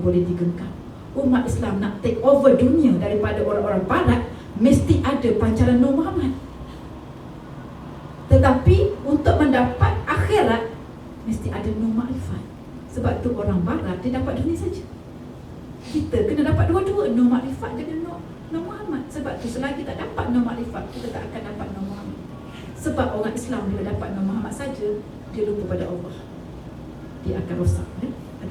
boleh digenggam. Umat Islam nak take over dunia daripada orang-orang barat, mesti ada pancaran Nur Muhammad. Tetapi untuk mendapat akhirat, mesti ada Nur Ma'rifat. Sebab tu orang barat dia dapat dunia saja. Kita kena dapat dua-dua, Nur Ma'rifat dan Nur Muhammad. Sebab tu selagi tak dapat Nur Ma'rifat, kita tak akan dapat Nur Muhammad. Sebab orang Islam bila dapat Nur Muhammad saja, dia lupa pada Allah, dia akan rosak.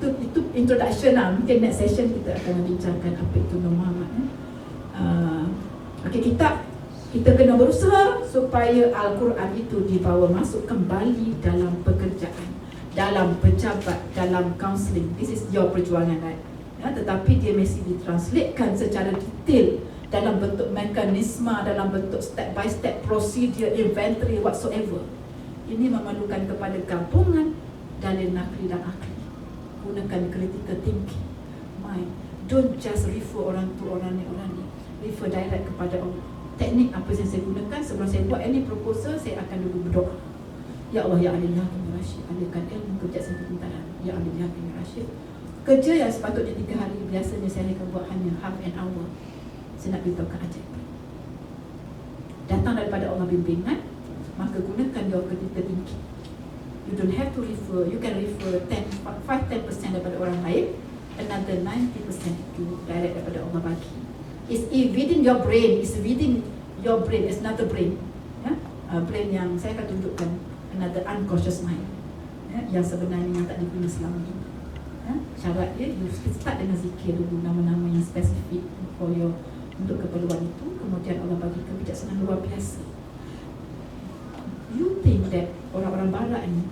Itu introduction lah. Mungkin next session kita akan membincangkan apa itu Nur Muhammad. Okey, kita kena berusaha supaya Al-Quran itu dibawa masuk kembali dalam pekerjaan, dalam pejabat, dalam counselling. This is your perjuangan, right? Tetapi dia mesti ditranslatekan secara detail dalam bentuk mekanisme, dalam bentuk step by step procedure, inventory, whatsoever. Ini memerlukan kepada gabungan dalil nakli dan akli. Gunakan critical thinking, mind. Don't just refer orang tu, orang ni. Refer direct kepada Allah. Teknik apa yang saya gunakan sebelum saya buat any proposal, saya akan dulu berdoa. Ya Allah, Ya Alim, Ya Hakim, Ya Rashid, alihkan ilmu, kebijaksanaan, kepintaran. Ya Alim, Ya Hakim, Ya Rashid. Kerja yang sepatutnya 3 hari, biasanya saya akan buat hanya half an hour. Saya nak beritahukan ajaib. Datang daripada Allah bimbingan, maka gunakan your critical thinking. You don't have to refer. You can refer 5-10% daripada orang lain, another 90% itu direct daripada Allah bagi. It's within your brain. It's within your brain. It's not a brain. Brain yang saya akan tunjukkan, another unconscious mind, yang sebenarnya yang tak dibina selama ini. Syarat dia, you start dengan zikir dulu nama-nama yang spesifik for your, untuk keperluan itu. Kemudian Allah bagi kebijaksanaan luar biasa. You think that orang-orang barat ni,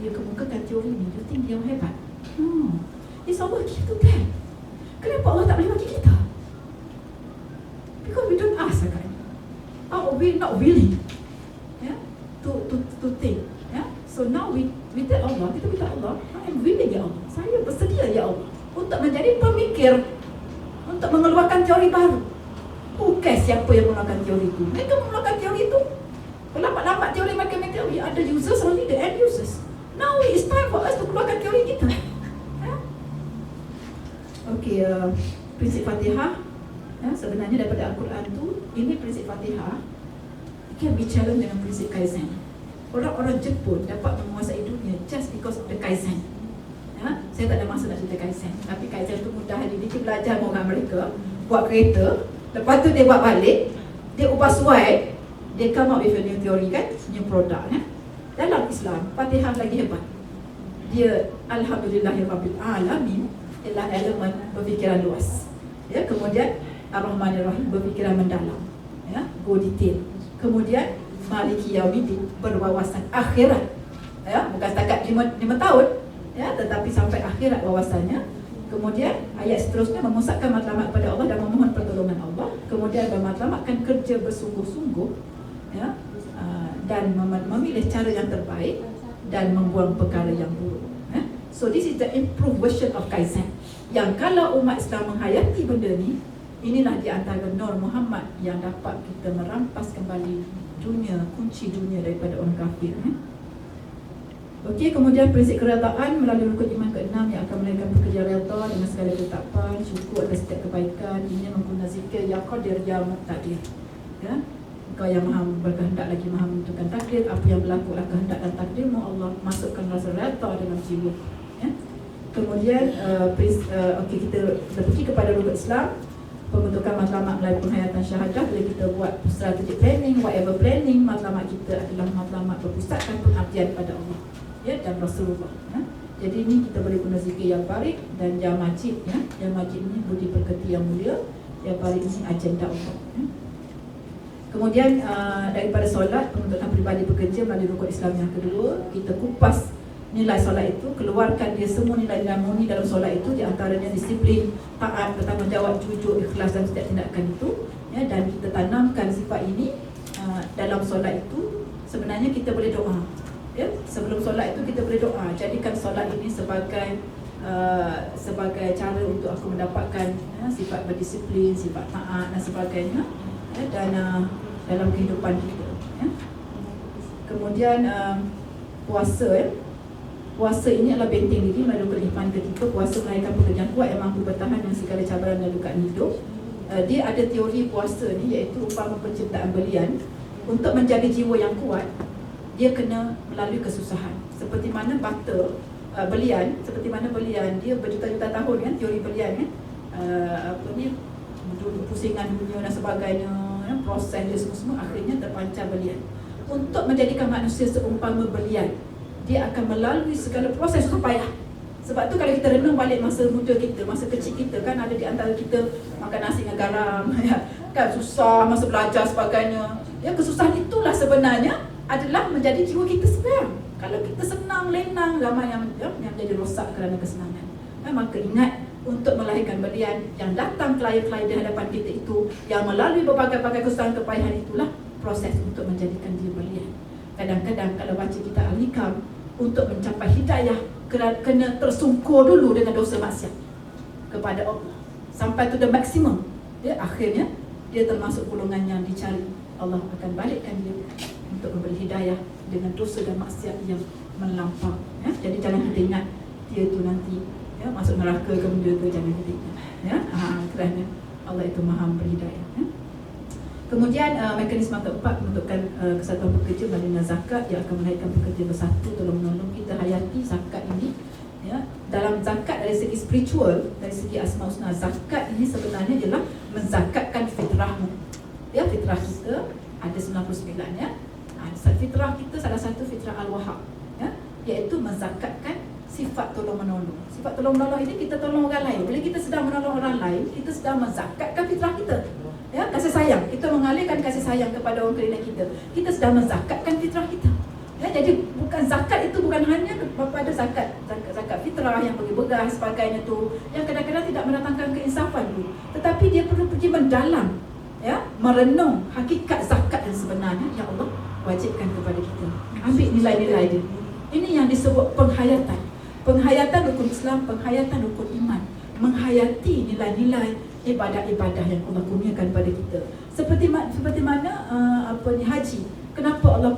dia kemukakan teori ni, you think dia hebat? No, it's Allah give to them. Kenapa Allah tak boleh bagi kita? Because we don't ask kan? We're not willing, to think. So now we tell Allah, kita minta Allah, I am willing ya Allah, saya bersedia ya Allah untuk menjadi pemikir, untuk mengeluarkan teori baru. Bukan siapa yang mengeluarkan teori itu. Mereka mengeluarkan teori itu, lambat-lambat teori mereka teori. Ada users, only the end users. Now it's time for us to keluarkan teori kita. Okay, prinsip Fatihah. Sebenarnya daripada Al-Quran tu, ini prinsip Fatihah can be challenged dengan prinsip Kaizen. Orang-orang Jepun dapat menguasai dunia just because of the Kaizen. Saya tak ada masa nak cerita Kaizen, tapi Kaizen tu mudah. Hari ni dia belajar dengan orang mereka buat kereta, lepas tu dia buat balik, dia ubah suai, dia come up with a new theory kan, new product. Dalam Islam, Fatihah lagi hebat. Dia Alhamdulillahirabbil alamin ialah elemen berfikiran luas. Kemudian Ar-Rahmanir-Rahim berfikiran mendalam, go detail. Kemudian Maliki Yaumiddin berwawasan akhirat, bukan setakat 5 tahun, tetapi sampai akhirat wawasannya. Kemudian ayat seterusnya memusatkan matlamat kepada Allah dan memohon pertolongan Allah. Kemudian bermatlamatkan kerja bersungguh-sungguh, dan memilih cara yang terbaik dan membuang perkara yang buruk. So this is the improved version of Kaizen, yang kalau umat Islam menghayati benda ni, inilah di antara Nur Muhammad yang dapat kita merampas kembali dunia, kunci dunia daripada orang kafir. Okey, kemudian prinsip keredaan melalui rukun iman ke-6 yang akan melahirkan pekerja redha dengan segala ketetapan, syukur atas setiap kebaikan. Ini menggunakan zikir ya Qadir ya Muqtadir. Engkau yang maha berkehendak lagi maha menentukan takdir. Apa yang berlaku adalah kehendak dan takdirmu Allah. Masukkan rasa redha dalam jiwa. Kemudian okey, kita pergi kepada rukun Islam. Pembentukan matlamat melalui penghayatan syahadah. Bila kita buat strategic planning, whatever planning, matlamat kita adalah matlamat berpusatkan pengabdian pada Allah dan Rasulullah. Jadi ini kita boleh guna zikir yang barik dan yang majid. Yang majid ini budi pekerti yang mulia, yang barik ini agenda Allah. Kemudian daripada solat, pembentukan peribadi bekerja melalui rukun Islam yang kedua. Kita kupas nilai solat itu, keluarkan dia semua nilai-nilai murni dalam solat itu, di antaranya disiplin, taat, bertanggungjawab, jujur, ikhlas dalam setiap tindakan itu, dan kita tanamkan sifat ini dalam solat itu. Sebenarnya kita boleh doa, sebelum solat itu kita boleh doa, jadikan solat ini sebagai cara untuk aku mendapatkan sifat berdisiplin, sifat taat dan sebagainya, dan dalam kehidupan kita. Kemudian puasa, puasa ini adalah benteng diri melalui rukun iman. Ketika puasa melahirkan pekerjaan kuat yang mampu bertahan dengan segala cabaran dan lukaan hidup. Dia ada teori puasa ni, iaitu umpama penciptaan belian. Untuk menjaga jiwa yang kuat, dia kena melalui kesusahan. Seperti mana bata, belian, seperti mana belian, dia berjuta-juta tahun kan, teori belian kan, pusingan dunia dan sebagainya, proses dia semua akhirnya terpancar belian. Untuk menjadikan manusia seumpama belian, dia akan melalui segala proses yang payah. Sebab tu kalau kita renung balik masa muda kita, masa kecil kita, kan ada di antara kita makan nasi dengan garam, kan susah masa belajar sebagainya. Kesusahan itulah sebenarnya adalah menjadi jiwa kita sekarang. Kalau kita senang, lenang, ramai yang jadi rosak kerana kesenangan. Maka ingat untuk melahirkan belian yang datang klien-klien di hadapan kita itu, yang melalui berbagai-bagai kesusahan kepayahan, itulah proses untuk menjadikan dia belian. Kadang-kadang kalau baca kita Al-Hikam, untuk mencapai hidayah kena tersungkur dulu dengan dosa maksiat kepada Allah sampai to the maximum. Akhirnya dia termasuk golongan yang dicari. Allah akan balikkan dia untuk memberi hidayah dengan dosa dan maksiat yang melampau. Jadi jangan kita ingat dia tu nanti masuk neraka ke benda tu, jangan kita ingat. Kerana Allah itu Maha memberi hidayah. Kemudian mekanisme keempat, pembentukan kesatuan pekerja melalui zakat yang akan melahirkan pekerja bersatu tolong menolong. Kita hayati zakat ini. Dalam zakat dari segi spiritual, dari segi asma husna, zakat ini sebenarnya ialah menzakatkan fitrahmu. Fitrah kita ada 99 fitrah kita, salah satu fitrah al-wahab, iaitu menzakatkan sifat tolong menolong. Sifat tolong menolong ini kita tolong orang lain. Bila kita sedang menolong orang lain, kita sedang menzakatkan fitrah kita. Kasih sayang, kita mengalirkan kasih sayang kepada orang kelina kita. Kita sedang menzakatkan fitrah kita. Jadi bukan zakat itu bukan hanya pada zakat fitrah yang bagi begah sebagainya tu, yang kadang-kadang tidak mendatangkan keinsafan dulu. Tetapi dia perlu pergi mendalam, merenung hakikat zakat yang sebenarnya yang Allah wajibkan kepada kita. Ambil nilai-nilai dia. Ini yang disebut penghayatan. Penghayatan rukun Islam, penghayatan rukun iman. Menghayati nilai-nilai ibadah-ibadah yang Allah kurniakan pada kita. Seperti mana haji. Kenapa Allah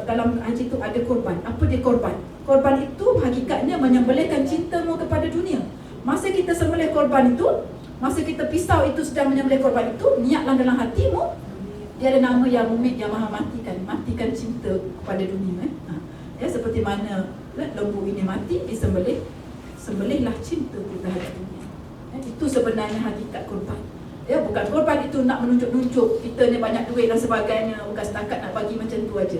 dalam haji itu ada korban? Apa dia korban? Korban itu hakikatnya menyembelihkan cintamu kepada dunia. Masa kita sembelih korban itu, masa kita pisau itu sedang menyembelih korban itu, niatlah dalam hatimu, dia ada nama yang mumit, yang maha matikan cinta kepada dunia. Seperti mana lembu ini mati, disembelih, sembelihlah cinta kita terhadap dunia. Itu sebenarnya hakikat korban. Bukan korban itu nak menunjuk-nunjuk kita ni banyak duit dan sebagainya, bukan setakat nak bagi macam tu aja.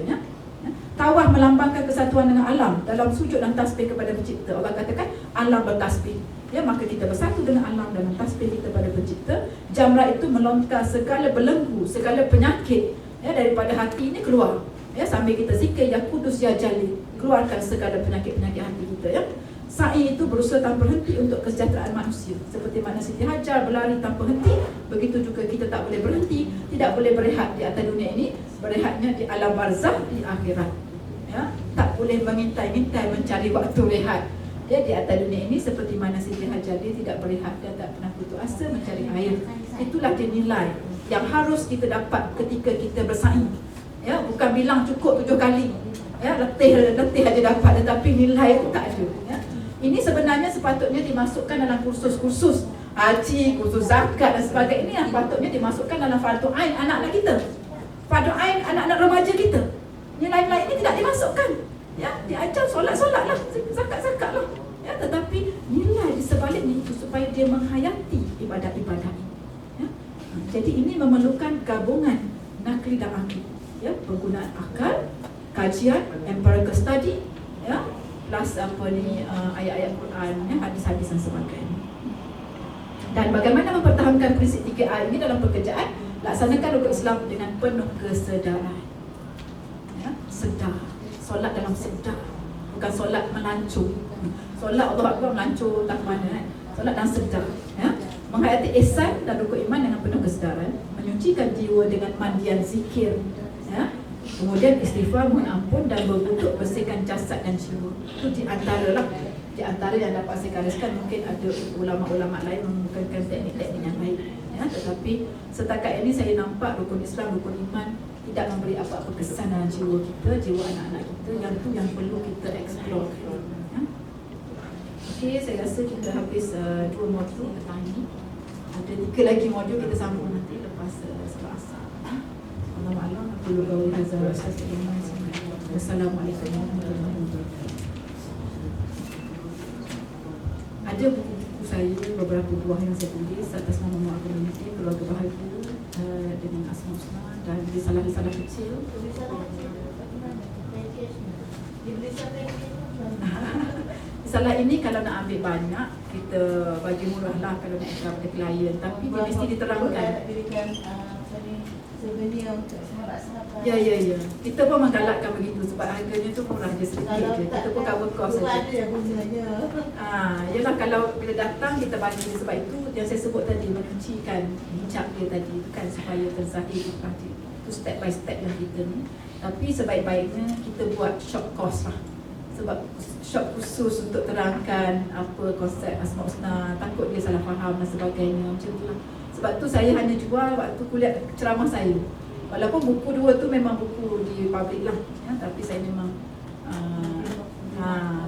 Tawaf melambangkan kesatuan dengan alam. Dalam sujud dan tasbih kepada pencipta, Allah katakan alam bertasbih. Maka kita bersatu dengan alam dalam tasbih kita pada pencipta. Jamrah itu melontar segala belenggu, segala penyakit daripada hati ini keluar. Sambil kita zikir ya Kudus ya Jalil, keluarkan segala penyakit-penyakit hati kita. Sa'i itu berusaha tanpa henti untuk kesejahteraan manusia. Seperti mana Siti Hajar berlari tanpa henti, begitu juga kita tak boleh berhenti, tidak boleh berehat di atas dunia ini, berehatnya di alam barzah, di akhirat. Tak boleh mengintai-intai mencari waktu rehat. Di atas dunia ini seperti mana Siti Hajar, dia tidak berehat, dia tak pernah putus asa mencari air. Itulah dia nilai yang harus kita dapat ketika kita bersaing. Bukan bilang cukup 7 kali. Letih aja dapat, tetapi nilai itu tak ada. Ini sebenarnya sepatutnya dimasukkan dalam kursus-kursus haji, kursus zakat dan sebagainya. Ini yang patutnya dimasukkan dalam fardu ain anak-anak kita, fardu ain anak-anak remaja kita. Nilai-nilai ini tidak dimasukkan. Diajar solat-solat lah, zakat-zakat lah. Tetapi nilai di sebaliknya itu supaya dia menghayati ibadah-ibadah ini. Jadi ini memerlukan gabungan nakli dan akli. Penggunaan akal, kajian, empirical study, plus ayat-ayat Quran, hadis-hadis dan sebagainya. Dan bagaimana mempertahankan prinsip 3A ini dalam pekerjaan? Laksanakan rukun Islam dengan penuh kesedaran. Sedar. Solat dalam sedar, bukan solat melancur. Solat Allah Akbar melancur tak mana. Solat dalam sedar. Menghayati ihsan dan rukun iman dengan penuh kesedaran, menyucikan jiwa dengan mandian zikir. Kemudian istighfar, mohon ampun dan berwuduk, bersihkan jasad dan jiwa. Itu di antara yang dapat saya gariskan. Mungkin ada ulama-ulama lain menggunakan teknik-teknik yang lain. Tetapi setakat ini saya nampak rukun Islam, rukun iman tidak memberi apa-apa kesan dalam jiwa kita, jiwa anak-anak kita. Yang itu yang perlu kita explore. Okey, saya rasa kita habis 2 modul petang ini. Ada 3 lagi modul kita sambung nanti lepas solat asar. Allah Alam, aku lupa hazar Wassalamualaikum warahmatullahi wabarakatuh. Ada buku-buku saya, beberapa buah yang saya tulis atas nama Mu'ad Community, Keluarga Bahagia dengan Asma Husna dan risalah-risalah kecil. Risalah ini kalau nak ambil banyak, kita bagi murah lah kalau nak ikut pada klien, tapi dia mesti diterangkan. Ya. Kita pun menggalakkan begitu sebab harganya tu murah je sedikit je. Kita pun cover cost saja. Ada yang gunanya. Yalah, kalau bila datang kita bagi dia, sebab itu yang saya sebut tadi, menyucikan hijab dia tadi tu kan supaya terzahir itu step by step yang kita ni. Tapi sebaik-baiknya kita buat short course lah. Sebab short khusus untuk terangkan apa konsep Asma Husna, takut dia salah faham dan sebagainya macam tu lah. Sebab tu saya hanya jual waktu kuliah ceramah saya. Walaupun buku 2 tu memang buku di public lah ya, tapi saya memang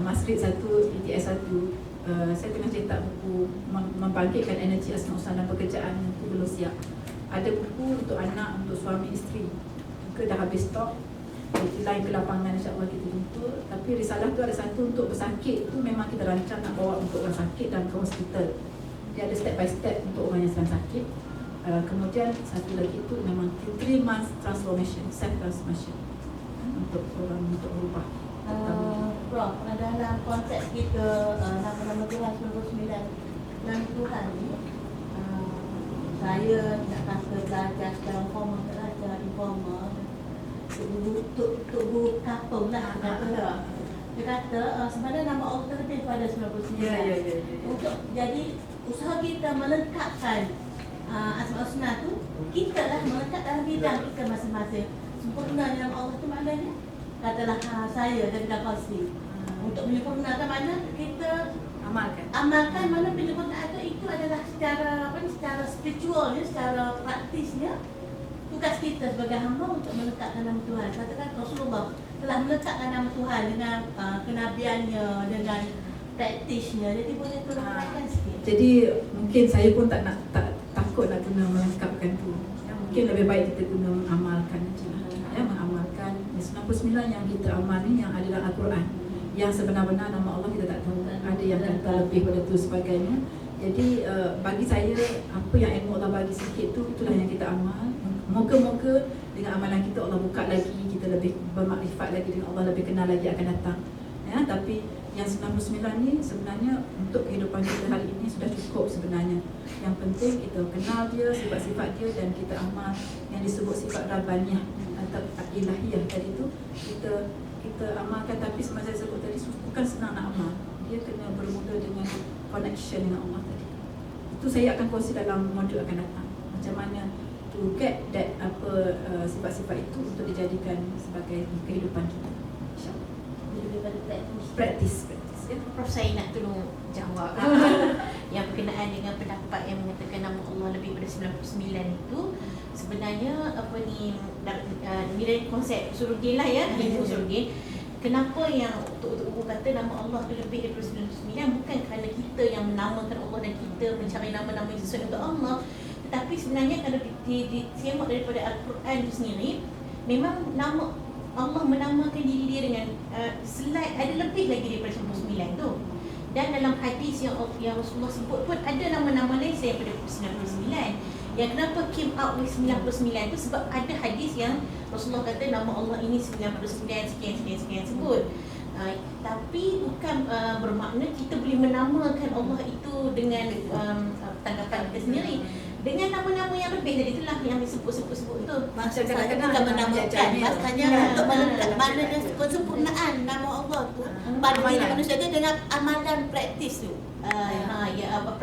Masrid 1, ETS 1 saya tengah cetak buku membangkitkan energi Asma Husna dan pekerjaan itu belum siap. Ada buku untuk anak, untuk suami isteri ke dah habis stok. Lain ke lapangan insyaAllah kita jumpa. Tapi risalah tu ada satu untuk bersakit tu memang kita rancang nak bawa untuk orang sakit dan ke hospital. Dia ada step by step untuk orang yang sedang sakit. Kemudian satu lagi tu memang 3 months transformation, self transformation untuk orang untuk berubah. Prof, dalam konteks kita nama-nama Tuhan 99 nama Tuhan ni, saya nak kata belajar secara formal, belajar informal untuk guru kapung lah kata. Dia kata sebenarnya nama Allah terlebih pada 99. Ya. Untuk jadi usaha kita melengkapkan Asma Husna tu, kita lah melekat dalam bidang kita masing-masing. Sempurna dalam Allah tu maknanya, katalah saya dari Kawasi. Untuk menyempurnakan mana kita amalkan mana penyempurnaan itu adalah secara secara spiritualnya, secara praktisnya. Tugas kita sebagai hamba untuk meletakkan nama Tuhan. Katakan Rasulullah telah meletakkan nama Tuhan dengan kenabiannya, dengan praktisnya. Jadi boleh turunkan sikit. Jadi mungkin saya pun takut nak guna melengkapkan tu ya, mungkin lebih baik kita guna mengamalkan je lah ya, mengamalkan 99 yang kita amal ni yang ada dalam Al-Quran, yang sebenar-benar nama Allah kita tak tahu, ada yang kata lebih pada tu sebagainya. Jadi bagi saya apa yang ilmu Allah bagi sikit tu, itulah yang kita amal. Moga-moga dengan amalan kita Allah buka lagi, kita lebih bermakrifat lagi dengan Allah, lebih kenal lagi akan datang ya. Tapi yang 99 ni sebenarnya untuk kehidupan kita hari ini sudah cukup sebenarnya. Yang penting kita kenal dia, sifat-sifat dia, dan kita amal yang disebut sifat Rabbaniyah atau Ilahiyah tadi tu kita amalkan. Tapi semasa saya sebut tadi bukan senang nak amal, dia kena bermula dengan connection dengan Allah tadi. Itu saya akan kongsi dalam modul akan datang, macam mana to get that sifat-sifat itu untuk dijadikan sebagai kehidupan kita. InsyaAllah. Practice ya. Prof, saya nak tolong jawab yang berkenaan dengan pendapat yang mengatakan nama Allah lebih pada 99 itu. Sebenarnya dari konsep Usuludin lah ya, ilmu Usuludin. Kenapa yang untuk kata nama Allah itu lebih daripada 99 bukan kerana kita yang menamakan Allah dan kita mencari nama-nama yang sesuai untuk Allah, tetapi sebenarnya kalau disimak daripada Al-Quran itu sendiri, memang nama Allah menamakan diri dia dengan slide ada lebih lagi daripada 99 tu. Dan dalam hadis yang Rasulullah sebut pun ada nama-nama lain selain daripada 99. Yang kenapa came out with 99 tu sebab ada hadis yang Rasulullah kata nama Allah ini 99 sekian sebut. Tapi bukan bermakna kita boleh menamakan Allah itu dengan tanggapan kita sendiri. Dengan nama-nama yang lebih dari itulah yang disebut-sebut tu. Maksudnya bukan menamakan, maksudnya untuk melekat maknanya kesempurnaan nama Allah tu pada diri manusia dia dengan amalan praktis tu.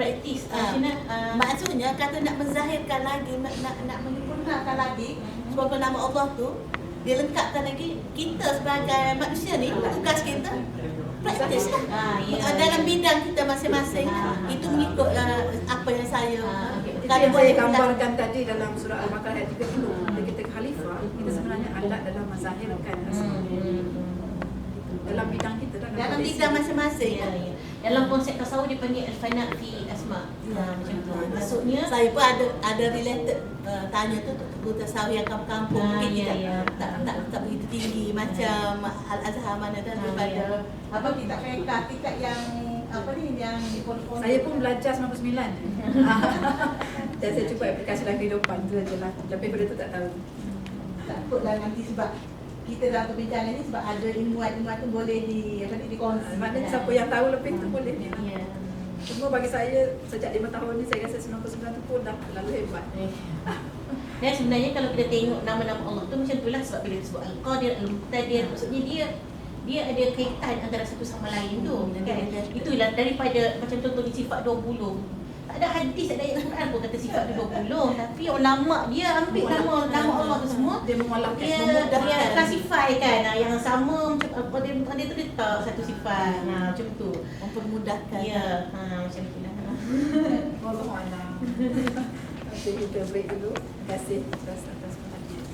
Praktis. Maksudnya kata nak menzahirkan lagi, nak menyempurnakan lagi sebab nama Allah tu dia lengkapkan lagi kita sebagai manusia ni, tugas kita praktis lah. Dalam bidang kita masing-masing itu mengikut apa yang saya kalau boleh gambarkan tadi dalam surah Al-Baqarah ayat 30, bila kita khalifah, kita sebenarnya alat dalam menzahirkan dalam bidang kita, dalam bidang masing-masing. Dalam konsep tasawuf dia panggil al-fana fi asma. Macam tu. Maksudnya saya pun ada related tanya tu untuk tasawuf yang kampung-kampung mungkin tak begitu tinggi macam Al-Azhar mana dah daripada apa kitab fiqh kitab yang apa ni yang di pondok. Saya pun belajar 99. Dan saya cuba aplikasi dalam kehidupan tu je lah. Tapi pada tu tak tahu. Takutlah nanti sebab kita dalam perbincangan ni sebab ada ilmuwan-ilmuwan tu boleh dikongsi. Maknanya siapa yang tahu lebih tu boleh ni. ya. Cuma bagi saya sejak 5 tahun ni saya rasa 99 tu pun dah terlalu hebat. Dan sebenarnya kalau kita tengok nama-nama Allah tu macam itulah sebab bila disebut Al-Qadir, Al-Muqtadir, maksudnya dia ada kaitan antara satu sama lain tu kan. Itulah daripada macam contohnya sifat 20. Tak ada hadis, tak ada ayat Al-Quran pun kata sifat tu 20. Tapi ulama dia ambil nama Allah tu semua, Dia memolahkan, dia classify kan. Yang sama macam Al-Qadir, Al-Muqtadir tu dia letak satu sifat. Macam tu. Mempermudahkan. Ya, macam itulah. Wallahualam. Okey, kita break dulu. Terima kasih atas perhatian.